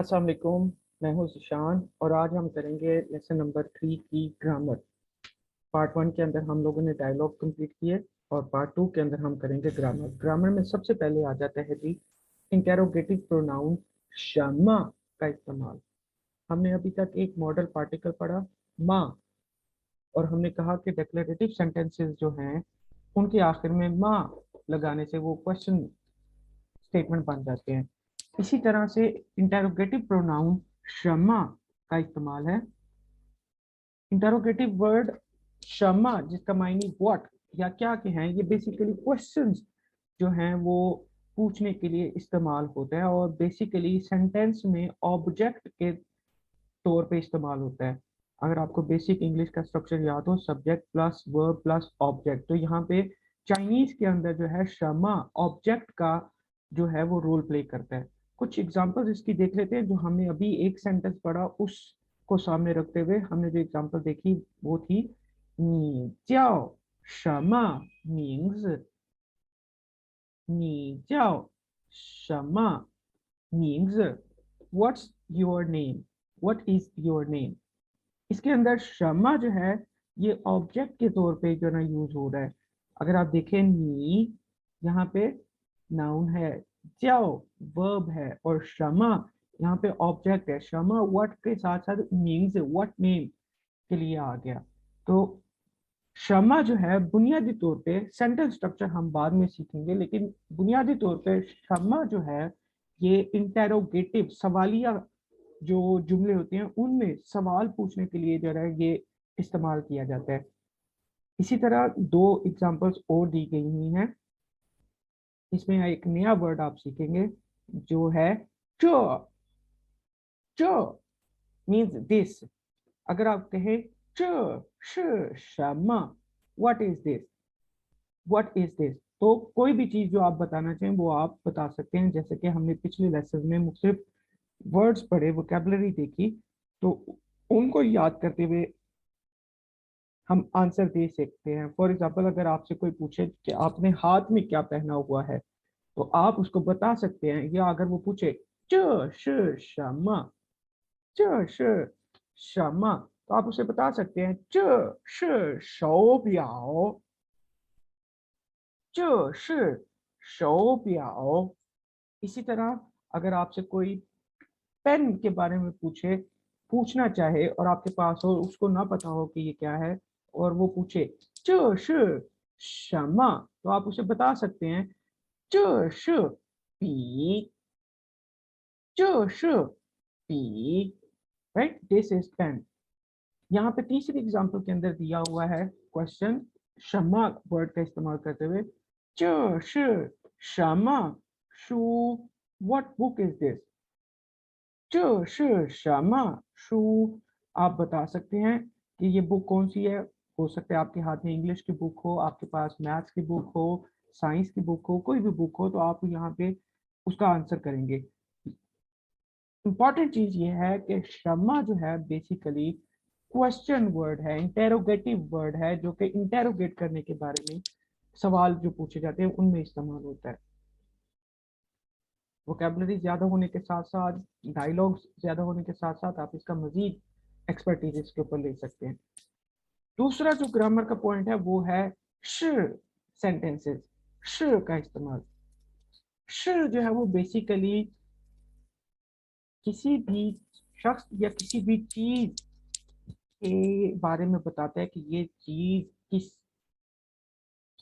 अस्सलाम वालेकुम। मैं हूं ज़िशान और आज हम करेंगे लेसन नंबर 3 की ग्रामर। पार्ट 1 के अंदर हम लोगों ने डायलॉग कंप्लीट किए और पार्ट 2 के अंदर हम करेंगे ग्रामर। ग्रामर में सबसे पहले आ जाता है जी इंटेरोगेटिव प्रोनाउन शमा का इस्तेमाल। हमने अभी तक एक मॉडल पार्टिकल पढ़ा माँ, और हमने कहा कि डिक्लेरेटिव सेंटेंसेस जो हैं उनके आखिर में माँ लगाने से वो क्वेश्चन स्टेटमेंट बन जाते हैं। इसी तरह से इंटेरोगेटिव प्रोनाउन शमा का इस्तेमाल है। इंटेरोगेटिव वर्ड शमा जिसका मायने व्हाट या क्या के हैं, ये बेसिकली क्वेश्चंस जो हैं वो पूछने के लिए इस्तेमाल होता है और बेसिकली सेंटेंस में ऑब्जेक्ट के तौर पे इस्तेमाल होता है। अगर आपको बेसिक इंग्लिश का स्ट्रक्चर याद हो, subject plus verb plus object, तो यहाँ पे चाइनीज के अंदर जो है शमा ऑब्जेक्ट का जो है वो रोल प्ले करता है। कुछ एग्जांपल्स इसकी देख लेते हैं। जो हमने अभी एक सेंटेंस पढ़ा उसको सामने रखते हुए हमने जो एग्जांपल देखी वो थी नी जाओ शमा मीन्स, नी जाओ शमा means what's your name, what is your name. इसके अंदर शमा जो है ये ऑब्जेक्ट के तौर पे जो ना यूज हो रहा है। अगर आप देखें नी यहाँ पे नाउन है, जाओ वर्ब है और शमा यहाँ पे ऑब्जेक्ट है। शमा व्हाट के साथ साथ मीन्स व्हाट नेम के लिए आ गया। तो शमा जो है बुनियादी तौर पे सेंटेंस स्ट्रक्चर हम बाद में सीखेंगे, लेकिन बुनियादी तौर पे शमा जो है ये इंटेरोगेटिव सवालिया जो जुमले होते हैं उनमें सवाल पूछने के लिए जो है ये इस्तेमाल किया जाता है। इसी तरह दो एग्जांपल्स और दी गई हुई हैं। इसमें एक नया वर्ड आप सीखेंगे जो है चो। चो मीन्स दिस। अगर आप कहें चो श शमा what is this, what is this, तो कोई भी चीज जो आप बताना चाहें वो आप बता सकते हैं। जैसे कि हमने पिछले लेसन में मुख्तलिफ वर्ड्स पढ़े, वोकैबुलरी देखी, तो उनको याद करते हुए हम आंसर दे सकते हैं। फॉर एग्जाम्पल अगर आपसे कोई पूछे कि आपने हाथ में क्या पहना हुआ है तो आप उसको बता सकते हैं। या अगर वो पूछे च श शमा, च श शमा, तो आप उसे बता सकते हैं च श शौ ब्याओ, च श शौ ब्याओ। इसी तरह अगर आपसे कोई पेन के बारे में पूछना चाहे और आपके पास हो, उसको ना पता हो कि ये क्या है, और वो पूछे च श शमा, तो आप उसे बता सकते हैं च श पी, च श पी, राइट, दिस इज पेन। यहाँ पे तीसरी एग्जांपल के अंदर दिया हुआ है क्वेश्चन शमा वर्ड का इस्तेमाल करते हुए च श शमा शू, व्हाट बुक इज दिस, च श शमा शू। आप बता सकते हैं कि ये बुक कौन सी है। हो सकता है आपके हाथ में इंग्लिश की बुक हो, आपके पास मैथ्स की बुक हो, साइंस की बुक हो, कोई भी बुक हो, तो आप यहाँ पे उसका आंसर करेंगे। इंपॉर्टेंट चीज ये है कि शमा जो है बेसिकली क्वेश्चन वर्ड है, इंटेरोगेटिव वर्ड है, जो कि इंटेरोगेट करने के बारे में सवाल जो पूछे जाते हैं उनमें इस्तेमाल होता है। वोकेबलरी ज्यादा होने के साथ साथ, डायलॉग्स ज्यादा होने के साथ साथ आप इसका मजीद एक्सपर्टीज इसके ऊपर ले सकते हैं। दूसरा जो ग्रामर का पॉइंट है वो है श सेंटेंसेस, श का इस्तेमाल। श जो है वो बेसिकली किसी भी शख्स या किसी भी चीज के बारे में बताता है कि ये चीज किस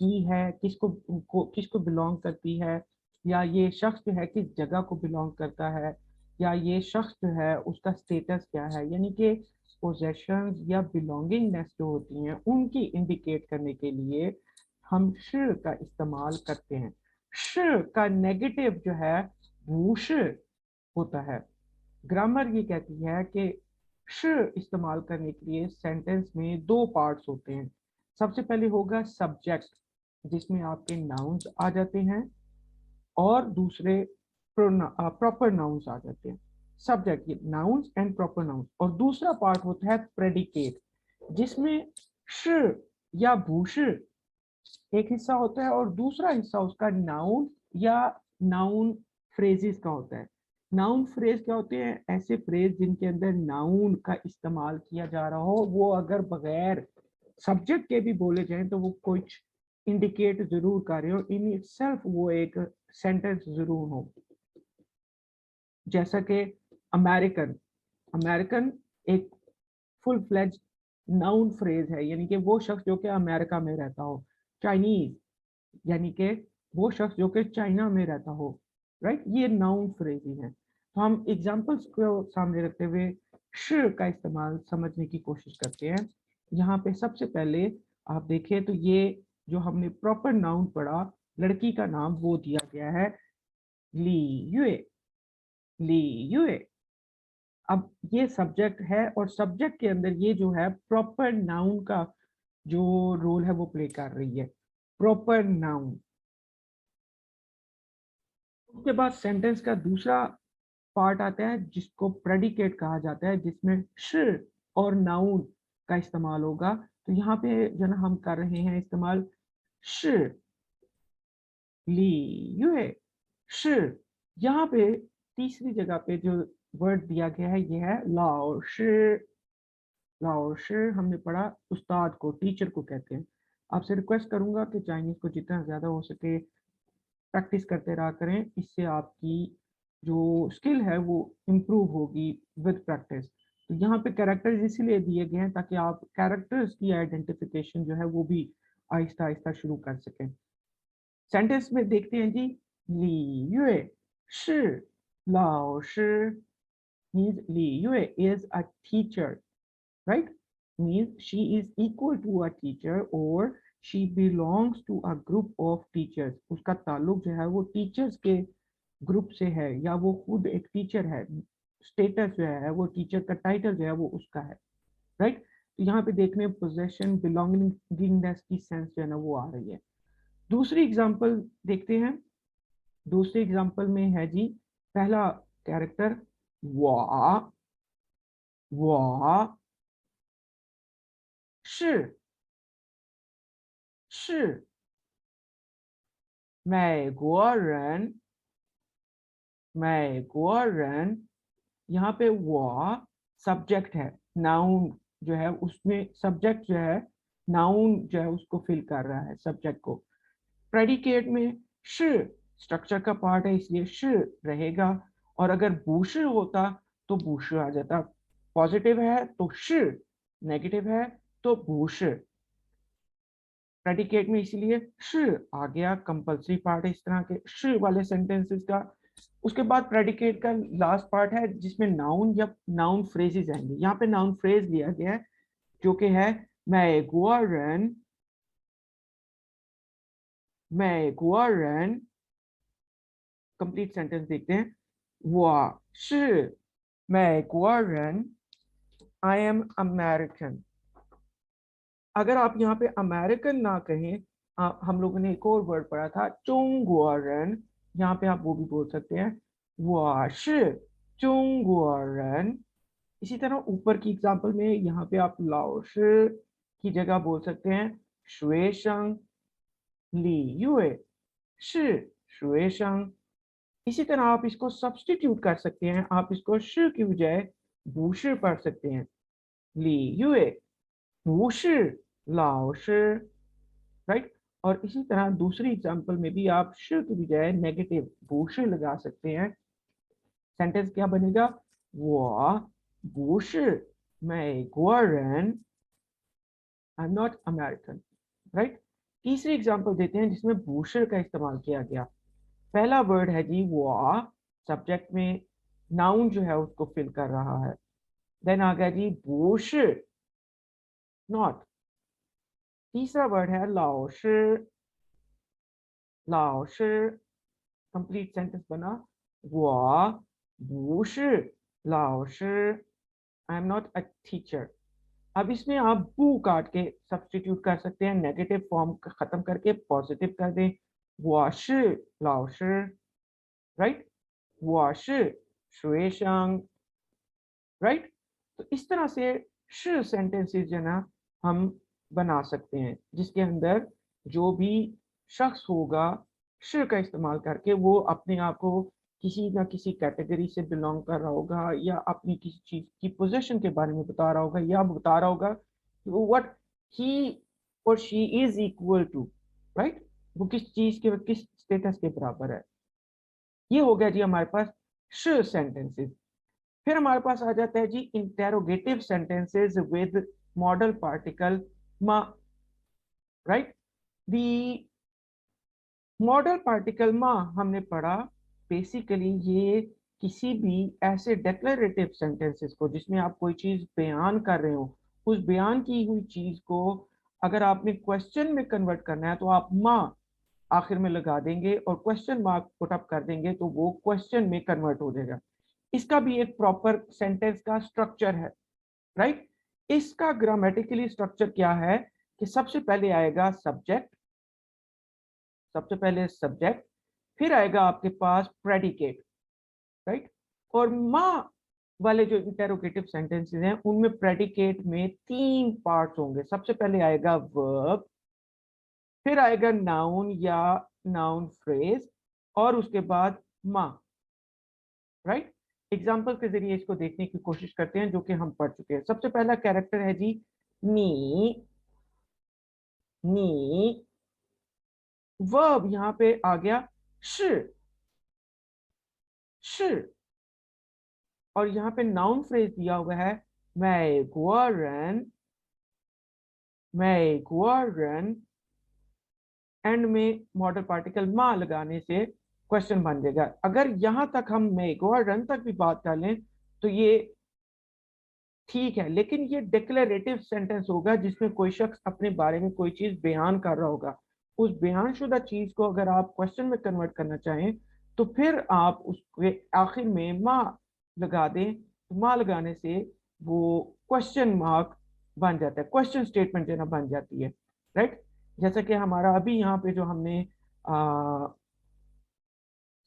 की है, किसको बिलोंग करती है, या ये शख्स जो है किस जगह को बिलोंग करता है, या ये शख्स जो है उसका स्टेटस क्या है। यानी कि पोजेशंस या बिलोंगिंगनेस जो होती हैं उनकी इंडिकेट करने के लिए हम श का इस्तेमाल करते हैं। श का नेगेटिव जो है वूश होता है। ग्रामर ये कहती है कि श इस्तेमाल करने के लिए सेंटेंस में दो पार्ट्स होते हैं। सबसे पहले होगा सब्जेक्ट जिसमें आपके नाउन्स आ जाते हैं, और दूसरे प्रॉपर नाउन्स आ जाते हैं। Subject nouns and proper nouns, और दूसरा पार्ट होता है प्रेडिकेट जिसमें श या भूष एक हिस्सा होता है और दूसरा हिस्सा उसका नाउन या नाउन फ्रेजेस का होता है। नाउन फ्रेज क्या होते हैं? ऐसे फ्रेज जिनके अंदर नाउन का इस्तेमाल किया जा रहा हो, वो अगर बगैर सब्जेक्ट के भी बोले जाएं तो वो कुछ इंडिकेट जरूर कर रहे हो, इन इटसेल्फ वो एक सेंटेंस जरूर हो। जैसा कि अमेरिकन, अमेरिकन एक फुल फ्लेज नाउन फ्रेज है, यानी कि वो शख्स जो कि अमेरिका में रहता हो। चाइनीज, यानी कि वो शख्स जो कि चाइना में रहता हो, राइट? ये नाउन फ्रेज ही है। तो हम एग्जांपल्स को सामने रखते हुए श का इस्तेमाल समझने की कोशिश करते हैं। यहाँ पे सबसे पहले आप देखें तो ये जो हमने प्रॉपर नाउन पढ़ा, लड़की का नाम वो दिया गया है ली यूए, ली यूए। अब ये सब्जेक्ट है और सब्जेक्ट के अंदर ये जो है प्रॉपर नाउन का जो रोल है वो प्ले कर रही है, प्रॉपर नाउन। उसके बाद सेंटेंस का दूसरा पार्ट आता है जिसको प्रेडिकेट कहा जाता है, जिसमें श और नाउन का इस्तेमाल होगा। तो यहाँ पे जो ना हम कर रहे हैं इस्तेमाल श, ली यूए, श। यहाँ पे तीसरी जगह पे जो वर्ड दिया गया है ये है लाओ श। लाओ श हमने पढ़ा उस्ताद को, टीचर को कहते हैं। आपसे रिक्वेस्ट करूंगा कि चाइनीज को जितना ज्यादा हो सके प्रैक्टिस करते रहा करें, इससे आपकी जो स्किल है वो इम्प्रूव होगी विद प्रैक्टिस। तो यहाँ पे कैरेक्टर्स इसीलिए दिए गए हैं ताकि आप कैरेक्टर्स की आइडेंटिफिकेशन जो है वो भी आहिस्ता आहिस्ता शुरू कर सकें। सेंटेंस में देखते हैं जी, ली UA shi lao shi means Li Yue is a teacher, right? Means she is equal to a teacher or she belongs to a group of teachers. उसका ताल्लुक जो है वो टीचर्स के ग्रुप से है, या वो खुद एक टीचर है। स्टेटस जो है वो टीचर का टाइटल जो है वो उसका है, राइट? तो यहाँ पे देखने पोजेशन बिलोंगिंगनेस की सेंस जो है ना वो आ रही है। दूसरी एग्जांपल देखते हैं। दूसरी एग्जांपल में है जी पहला कैरेक्टर वा, वा 是是美国人，美国人। यहाँ पे वो सब्जेक्ट है, नाउन जो है उसमें सब्जेक्ट जो है नाउन जो है उसको फिल कर रहा है सब्जेक्ट को। प्रेडिकेट में श स्ट्रक्चर का पार्ट है इसलिए श रहेगा, और अगर बूश होता तो बूश आ जाता। पॉजिटिव है तो श, नेगेटिव है तो बूश। प्रेडिकेट में इसीलिए श आ गया, कंपल्सरी पार्ट है इस तरह के श वाले सेंटेंसेस का। उसके बाद प्रेडिकेट का लास्ट पार्ट है जिसमें नाउन या नाउन फ्रेजेस आएंगे। यहाँ पे नाउन फ्रेज लिया गया है जो कि है मैं गुआरन, मैं गुआरन। कंप्लीट सेंटेंस देखते हैं, 我是美国人 I am American। अगर आप यहाँ पे अमेरिकन ना कहें, हम लोगों ने एक और वर्ड पढ़ा था चोंगुआरन, यहाँ पे आप वो भी बोल सकते हैं 我是中国人। इसी तरह ऊपर की एग्जांपल में यहाँ पे आप लाओश की जगह बोल सकते हैं शुएशंग, ली यूए shi शुएशंग। इसी तरह आप इसको सब्स्टिट्यूट कर सकते हैं, आप इसको श की बजाय बूश पढ़ सकते हैं, ली यूए बूश लाओश, राइट? और इसी तरह दूसरी एग्जांपल में भी आप श की बजाय नेगेटिव बूश लगा सकते हैं। सेंटेंस क्या बनेगा, वो बूश मैं गुआरन I am not American, right? तीसरी एग्जांपल देते हैं जिसमें बूशर का इस्तेमाल किया गया। पहला वर्ड है जी वो, सब्जेक्ट में नाउन जो है उसको फिल कर रहा है। देन आ गया जी बूश, नॉट। तीसरा वर्ड है लाओश, लाओश। कंप्लीट सेंटेंस बना, वो बूश लाओश I am not a teacher. अब इसमें आप बू काट के सब्स्टिट्यूट कर सकते हैं, नेगेटिव फॉर्म खत्म करके पॉजिटिव कर दें, वॉश लाओश, राइट? वॉश शुएशंग, राइट? तो इस तरह से श सेंटेंसेस जो ना हम बना सकते हैं जिसके अंदर जो भी शख्स होगा श का इस्तेमाल करके वो अपने आप को किसी ना किसी कैटेगरी से बिलोंग कर रहा होगा, या अपनी किसी चीज की पोजीशन के बारे में बता रहा होगा, या बता रहा होगा व्हाट ही और she is equal to, right, वो किस चीज के, किस स्टेटस के बराबर है। ये हो गया जी हमारे पास श सेंटेंसेस। फिर हमारे पास आ जाता है जी interrogative sentences with modal particle मा, राइट। दी मॉडल पार्टिकल मा हमने पढ़ा, बेसिकली ये किसी भी ऐसे डेक्लरेटिव सेंटेंसेस को जिसमें आप कोई चीज बयान कर रहे हो, उस बयान की हुई चीज को अगर आपने क्वेश्चन में कन्वर्ट करना है तो आप मा आखिर में लगा देंगे और क्वेश्चन मार्क पुट अप कर देंगे तो वो क्वेश्चन में कन्वर्ट हो जाएगा। इसका भी एक प्रॉपर सेंटेंस का स्ट्रक्चर है, राइट। इसका ग्रामेटिकली स्ट्रक्चर क्या है कि सबसे पहले आएगा सब्जेक्ट, सबसे पहले सब्जेक्ट, फिर आएगा आपके पास प्रेडिकेट, राइट। और माँ वाले जो इंटेरोगेटिव सेंटेंसेस हैं उनमें प्रेडिकेट में 3 पार्ट्स होंगे। सबसे पहले आएगा वर्ब, फिर आएगा नाउन या नाउन फ्रेज, और उसके बाद माँ, राइट। एग्जाम्पल के जरिए इसको देखने की कोशिश करते हैं जो कि हम पढ़ चुके हैं। सबसे पहला कैरेक्टर है जी नी, नी। वर्ब यहाँ पे आ गया श, श। और यहाँ पे नाउन फ्रेज दिया हुआ है 美国人, 美国人। एंड में मॉडल पार्टिकल मा लगाने से क्वेश्चन बन जाएगा। अगर यहां तक हम 美国人 तक भी बात कर लें तो ये ठीक है, लेकिन ये डिक्लेरेटिव सेंटेंस होगा जिसमें कोई शख्स अपने बारे में कोई चीज बयान कर रहा होगा। उस बयानशुदा चीज को अगर आप क्वेश्चन में कन्वर्ट करना चाहें तो फिर आप उसके आखिर में माँ लगा दें, तो माँ लगाने से वो क्वेश्चन मार्क बन जाता है, क्वेश्चन स्टेटमेंट जो ना बन जाती है, राइट। जैसा कि हमारा अभी यहाँ पे जो हमने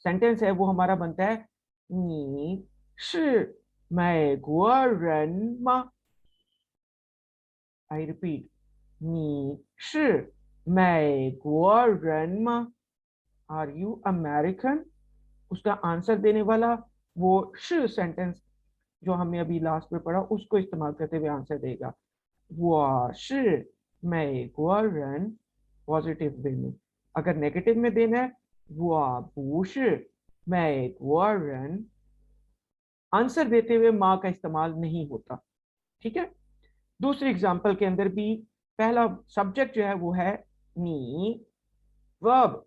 सेंटेंस है वो हमारा बनता है 你是美国人吗? I repeat, 你是美国人吗? Are you American? उसका आंसर देने वाला वो श सेंटेंस जो हमने अभी लास्ट में पढ़ा उसको इस्तेमाल करते हुए आंसर देगा 我是美国人 पॉजिटिव वे में। अगर नेगेटिव में देना है 我不是美国人, आंसर देते हुए माँ का इस्तेमाल नहीं होता, ठीक है। दूसरी एग्जांपल के अंदर भी पहला सब्जेक्ट जो है वो है नी, वर्ब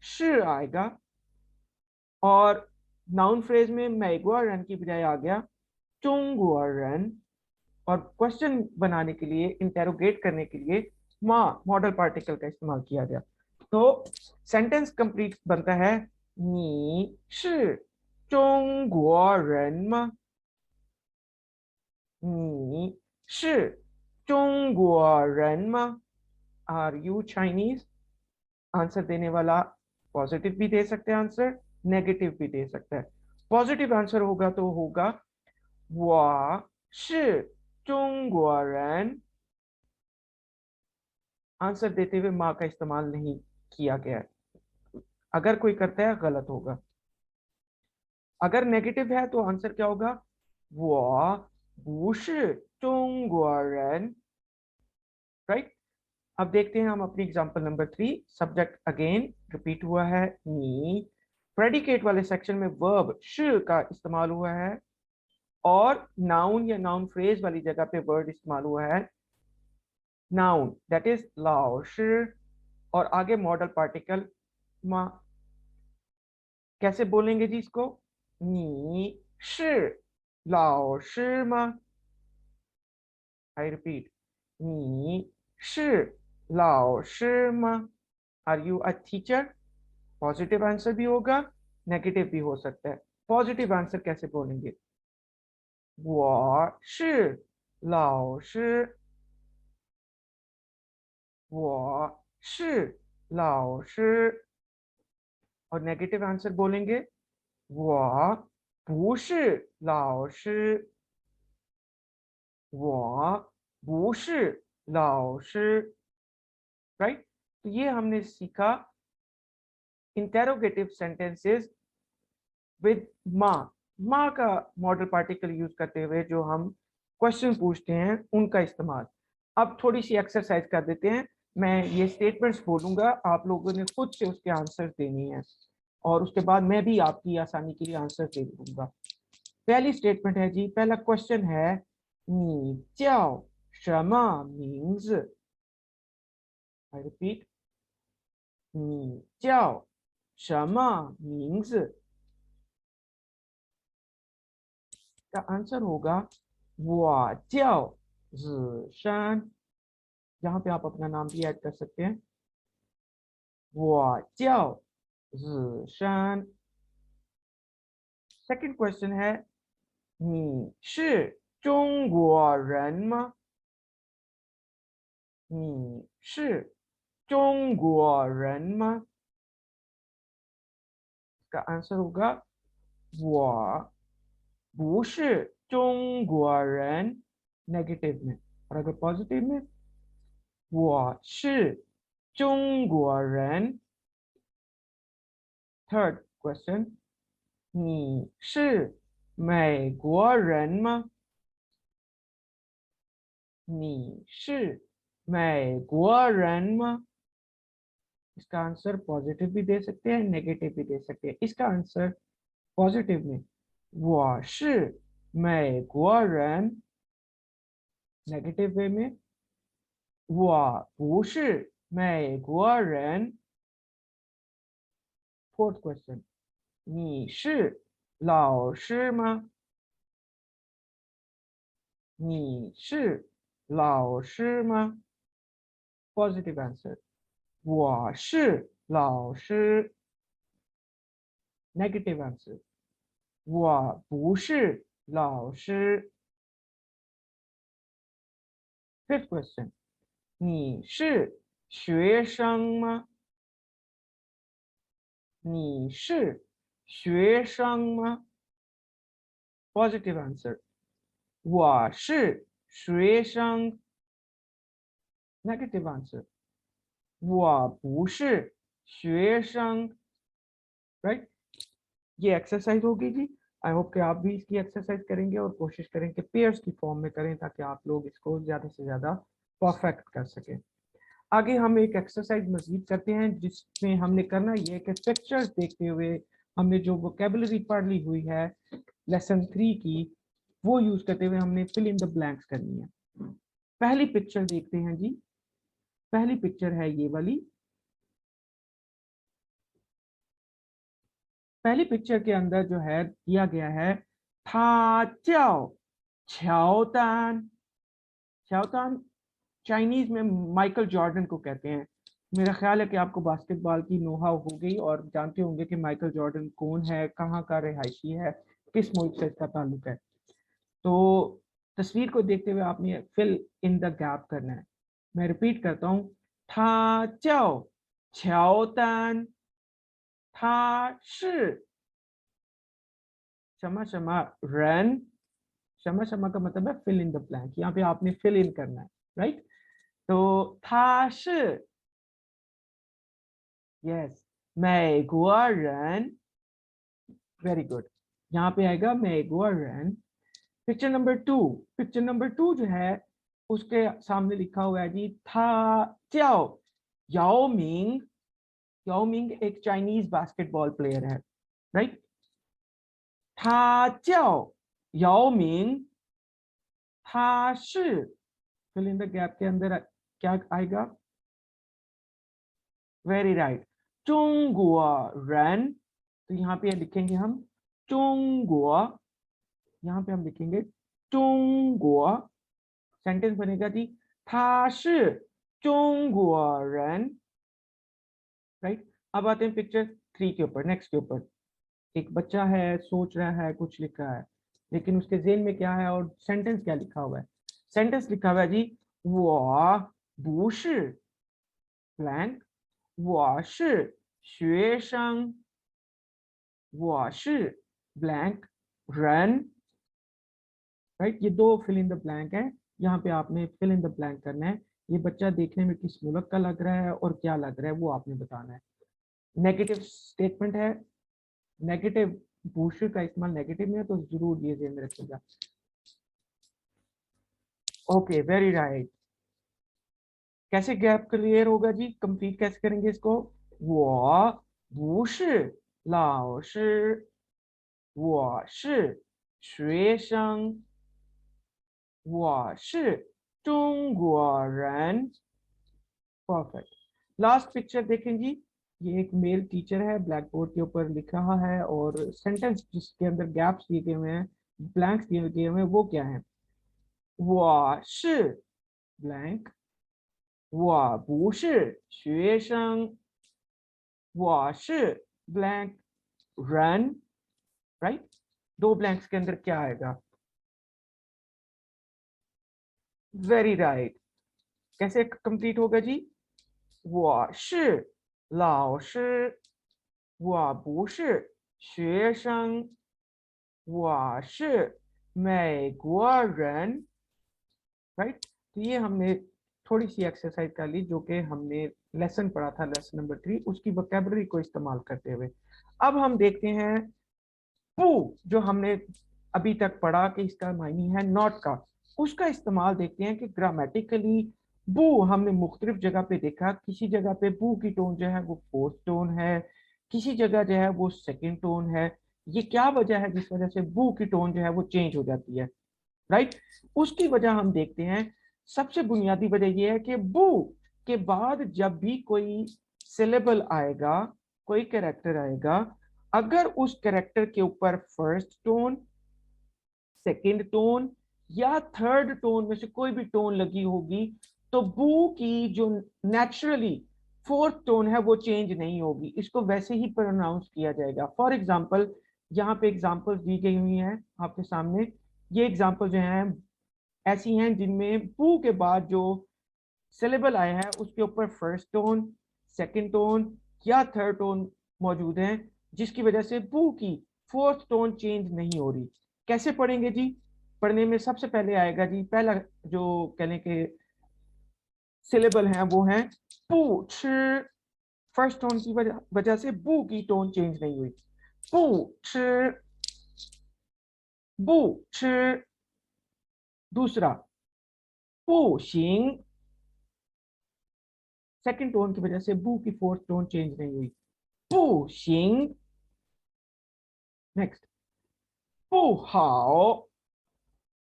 श आएगा, और नाउन फ्रेज में 美国人 की बजाय आ गया 中国人, और क्वेश्चन बनाने के लिए, इंटेरोगेट करने के लिए माँ मॉडल पार्टिकल का इस्तेमाल किया गया। तो सेंटेंस कंप्लीट बनता है 你是中国人吗? 你是中国人吗? Are you Chinese? आंसर देने वाला पॉजिटिव भी दे सकते हैं आंसर, नेगेटिव भी दे सकता है। पॉजिटिव आंसर होगा तो होगा 我是中国人, आंसर देते हुए माँ का इस्तेमाल नहीं किया गया है। अगर कोई करता है गलत होगा। अगर नेगेटिव है तो आंसर क्या होगा 我不是中国人, राइट। अब देखते हैं हम अपनी example number 3। Subject again repeat हुआ है नी, प्रेडिकेट वाले सेक्शन में वर्ब श का इस्तेमाल हुआ है, और नाउन या नाउन फ्रेज वाली जगह पे वर्ड इस्तेमाल हुआ है नाउन, दैट इज 老师, और आगे मॉडल पार्टिकल मा। कैसे बोलेंगे जी इसको? 你是老师吗? I repeat, 你是老师吗? Are you a teacher? Positive answer भी होगा, नेगेटिव भी हो सकता है। पॉजिटिव आंसर कैसे बोलेंगे? 我是老师, 我是老师, और नेगेटिव आंसर बोलेंगे 我不是老师, 我不是老师, राइट। तो ये हमने सीखा इंटेरोगेटिव सेंटेंसेस विद माँ, माँ का मॉडल पार्टिकल यूज करते हुए जो हम क्वेश्चन पूछते हैं उनका इस्तेमाल। अब थोड़ी सी एक्सरसाइज कर देते हैं। मैं ये स्टेटमेंट्स बोलूंगा, आप लोगों ने खुद से उसके आंसर देनी है और उसके बाद मैं भी आपकी आसानी के लिए आंसर दे दूंगा। पहली स्टेटमेंट है जी, पहला क्वेश्चन है 你叫什么名字 I repeat 你叫什么名字 का आंसर होगा 我叫子山। यहाँ पे आप अपना नाम भी ऐड कर सकते हैं। 我叫子山。सेकंड क्वेश्चन है 你是中国人吗？你是中国人吗？ का आंसर होगा 我不是中国人 नेगेटिव में, और अगर पॉजिटिव में 我是中国人。थर्ड क्वेश्चन 你是美国人吗？你是美国人吗？ इसका आंसर पॉजिटिव भी दे सकते हैं, नेगेटिव भी दे सकते हैं। इसका आंसर पॉजिटिव में 我是美国人， नेगेटिव वे में 我不是美国人。फोर्थ क्वेश्चन 你是老师吗？你是老师吗？ पॉजिटिव आंसर 我是老师。नेगेटिव आंसर 我不是老师。फिफ्थ क्वेश्चन 你是学生吗？你是学生吗？ पॉजिटिव आंसर 我是学生。नेगेटिव आंसर 我不是学生。राइट, ये एक्सरसाइज होगी जी। आई होप कि आप भी इसकी एक्सरसाइज करेंगे और कोशिश करें कि पेयर्स की फॉर्म में करें ताकि आप लोग इसको ज्यादा से ज्यादा परफेक्ट कर सकें। आगे हम एक एक्सरसाइज मजीद करते हैं जिसमें हमने करना ये कि पिक्चर्स देखते हुए हमने जो वोकेबलरी पढ़ ली हुई है लेसन 3 की, वो यूज करते हुए हमने फिल इन द ब्लैंक्स करनी है। पहली पिक्चर देखते हैं जी। पहली पिक्चर है ये वाली। पहली पिक्चर के अंदर जो है दिया गया है था जाओ छाओतान। छाओतान चाइनीज में माइकल जॉर्डन को कहते हैं। मेरा ख्याल है कि आपको बास्केटबॉल की नोहा हो गई और जानते होंगे कि माइकल जॉर्डन कौन है, कहाँ का रिहायशी है, किस मुल्क से इसका ताल्लुक है। तो तस्वीर को देखते हुए आपने फिल इन द गैप करना है। मैं रिपीट करता हूँ था जाओ छाओतान था शी शमा शमा रन। शमा शमा का मतलब है फिल इन द ब्लैंक, यहाँ पे आपने फिल इन करना है। राइट, तो था शी यस 美国人 वेरी गुड, यहाँ पे आएगा 美国人। पिक्चर नंबर 2, पिक्चर नंबर 2 जो है उसके सामने लिखा हुआ है जी था जाओ याओ मिंग। याओ मिंग एक चाइनीज बास्केटबॉल प्लेयर है। राइट, था जाओ याओ मिंग था शी फिल इन द गैप के अंदर क्या आएगा? Very right, 中国人। तो यहाँ पे लिखेंगे हम 中国, यहाँ पे हम लिखेंगे 中国। सेंटेंस बनेगा जी 他是中国人। राइट, अब आते हैं पिक्चर 3 के ऊपर, नेक्स्ट के ऊपर। एक बच्चा है, सोच रहा है, कुछ लिख रहा है, लेकिन उसके ज़हन में क्या है और सेंटेंस क्या लिखा हुआ है? सेंटेंस लिखा हुआ है जी 我不是 ब्लैंक 我是学生我是 ब्लैंक रन। राइट, ये दो फिल इन द ब्लैंक है। यहाँ पे आपने फिल इन द ब्लैंक करना है। ये बच्चा देखने में किस मुल्क का लग रहा है और क्या लग रहा है वो आपने बताना है। नेगेटिव स्टेटमेंट है, नेगेटिव बूश का इस्तेमाल नेगेटिव में है तो जरूर ये ध्यान रखिएगा। Okay, very right. कैसे गैप क्लियर होगा जी, कंप्लीट कैसे करेंगे इसको? वो बूश लाओ शी, वो शी शुए शंग, वो शी चुंगुओ रन। परफेक्ट। लास्ट पिक्चर देखें जी, ये एक मेल टीचर है, ब्लैक बोर्ड के ऊपर लिख रहा है और सेंटेंस जिसके अंदर गैप्स दिए गए हुए हैं, ब्लैंक्स दिए गए हुए हैं, वो क्या है? 我是 blank，我不是学生，我是 blank run right। दो ब्लैंक्स के अंदर क्या आएगा? Very right. कैसे कंप्लीट होगा जी? 我是老师，我不是学生，我是美国人राइट। तो ये हमने थोड़ी सी एक्सरसाइज कर ली जो कि हमने लेसन पढ़ा था, लेसन नंबर 3, उसकी वोकेबलरी को इस्तेमाल करते हुए। अब हम देखते हैं पू, जो हमने अभी तक पढ़ा कि इसका मायने है नॉट का, उसका इस्तेमाल देखते हैं कि ग्रामेटिकली बू हमने मुख्तलिफ जगह पे देखा। किसी जगह पे बू की टोन जो है वो फोर्थ टोन है, किसी जगह जो है वो सेकंड टोन है। ये क्या वजह है जिस वजह से बू की टोन जो है वो चेंज हो जाती है? राइट। उसकी वजह हम देखते हैं। सबसे बुनियादी वजह यह है कि बू के बाद जब भी कोई सिलेबल आएगा, कोई कैरेक्टर आएगा, अगर उस कैरेक्टर के ऊपर फर्स्ट टोन, सेकंड टोन या थर्ड टोन में से कोई भी टोन लगी होगी, तो बू की जो नेचुरली फोर्थ टोन है वो चेंज नहीं होगी, इसको वैसे ही प्रोनाउंस किया जाएगा। फॉर एग्जाम्पल, यहाँ पे एग्जाम्पल्स दी गई हुई हैं आपके सामने। ये एग्जाम्पल जो हैं ऐसी हैं जिनमें बू के बाद जो सिलेबल आया है उसके ऊपर फर्स्ट टोन, सेकंड टोन या थर्ड टोन मौजूद हैं, जिसकी वजह से बू की फोर्थ टोन चेंज नहीं हो रही। कैसे पढ़ेंगे जी? पढ़ने में सबसे पहले आएगा जी, पहला जो कहने के सिलेबल हैं वो हैं पू छि। फर्स्ट टोन की वजह से बू की टोन चेंज नहीं हुई। पू छि, बू छि। दूसरा पू शिंग, सेकंड टोन की वजह से बू की फोर्थ टोन चेंज नहीं हुई। पू शिंग। नेक्स्ट पू हाओ,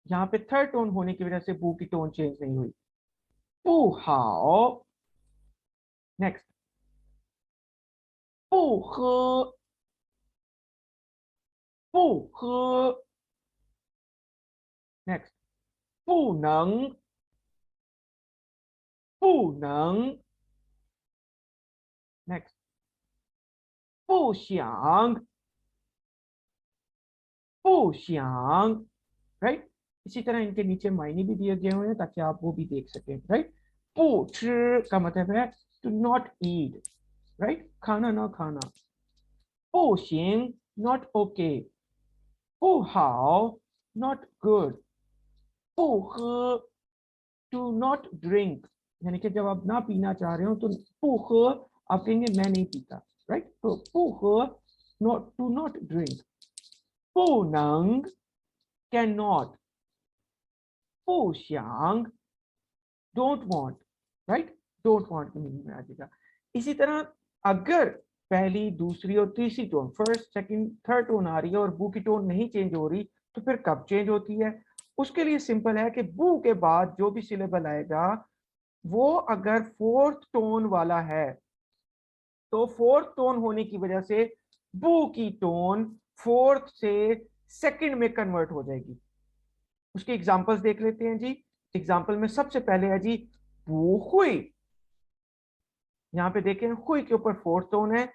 यहाँ पे थर्ड टोन होने की वजह से बू की टोन चेंज नहीं हुई। पू हाओ। नेक्स्ट पू हे, पू हे। नेक्स्ट पू नंग, पू नंग। नेक्स्ट पू xiang, पू xiang। राइट। इसी तरह इनके नीचे मायने भी दिए गए हुए हैं ताकि आप वो भी देख सकें। राइट। पू छि का मतलब है टू नॉट ईट, राइट, खाना ना खाना। पू xiang नॉट ओके, पू हाओ नॉट गुड, पू हे टू नॉट ड्रिंक, यानी कि जब आप ना पीना चाह रहे हो तो पू हे आप कहेंगे मैं नहीं पीता। राइट। तो पू हे नॉट टू नॉट ड्रिंक। पू नंग कैन नॉट, पू xiang don't want. Right. Don't want की मीनिंग में आ जाएगा। इसी तरह अगर पहली, दूसरी और तीसरी tone, first, second, third tone आ रही है और बू की टोन नहीं चेंज हो रही, तो फिर कब चेंज होती है? उसके लिए सिंपल है कि बू के बाद जो भी सिलेबल आएगा वो अगर फोर्थ टोन वाला है तो फोर्थ टोन होने की वजह से बू की टोन फोर्थ से सेकंड में कन्वर्ट हो जाएगी। उसके एग्जांपल्स देख लेते हैं जी। एग्जांपल में सबसे पहले है जी बू हुई। यहाँ पे देखें हुई के ऊपर फोर्थ टोन है,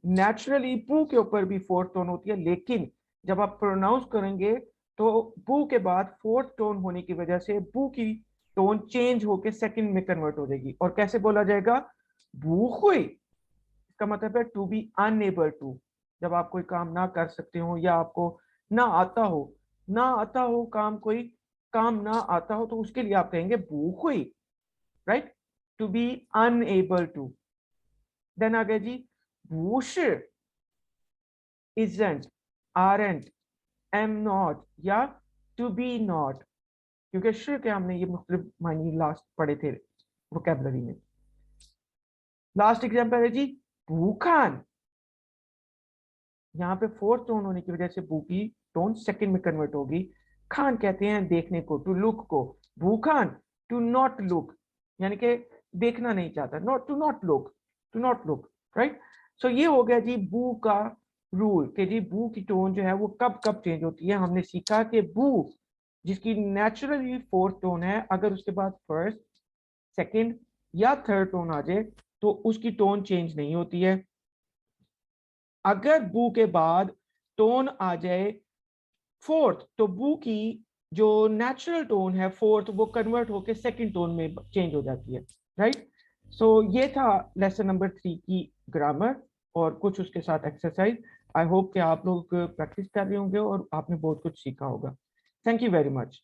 नेचुरली बू के ऊपर भी फोर्थ टोन होती है, लेकिन जब आप प्रोनाउंस करेंगे तो बू के बाद फोर्थ टोन होने की वजह से बू की टोन चेंज होकर सेकंड में कन्वर्ट हो जाएगी। और कैसे बोला जाएगा? बू हुई। इसका मतलब है टू बी अनएबल टू, जब आप कोई काम ना कर सकते हो या आपको ना आता हो, ना आता हो काम, कोई काम ना आता हो, तो उसके लिए आप कहेंगे बू हुई। Right. To be unable to. Then आ गया जी 不是 isn't आरंट, एम नॉट या टू बी नॉट, क्योंकि श के हमने ये मुख्तलिफ मायने लास्ट पढ़े थे वोकैबुलरी में। लास्ट एग्जांपल है जी भूखान। यहाँ पे फोर्थ टोन होने की वजह से बू की टोन सेकंड में कन्वर्ट होगी। खान कहते हैं देखने को, टू लुक को। भूखान टू नॉट लुक, यानी कि देखना नहीं चाहता, not to not look, to not look, right. So ये हो गया जी बू का रूल कि जी बू की टोन जो है वो कब कब चेंज होती है। हमने सीखा कि बू जिसकी नेचुरली फोर्थ टोन है, अगर उसके बाद फर्स्ट, सेकंड या थर्ड टोन आ जाए तो उसकी टोन चेंज नहीं होती है। अगर बू के बाद टोन आ जाए फोर्थ, तो बू की जो नेचुरल टोन है फोर्थ, वो कन्वर्ट होकर सेकंड टोन में चेंज हो जाती है, राइट। सो ये था लेसन नंबर 3 की ग्रामर और कुछ उसके साथ एक्सरसाइज। आई होप कि आप लोग प्रैक्टिस कर रहे होंगे और आपने बहुत कुछ सीखा होगा। Thank you very much.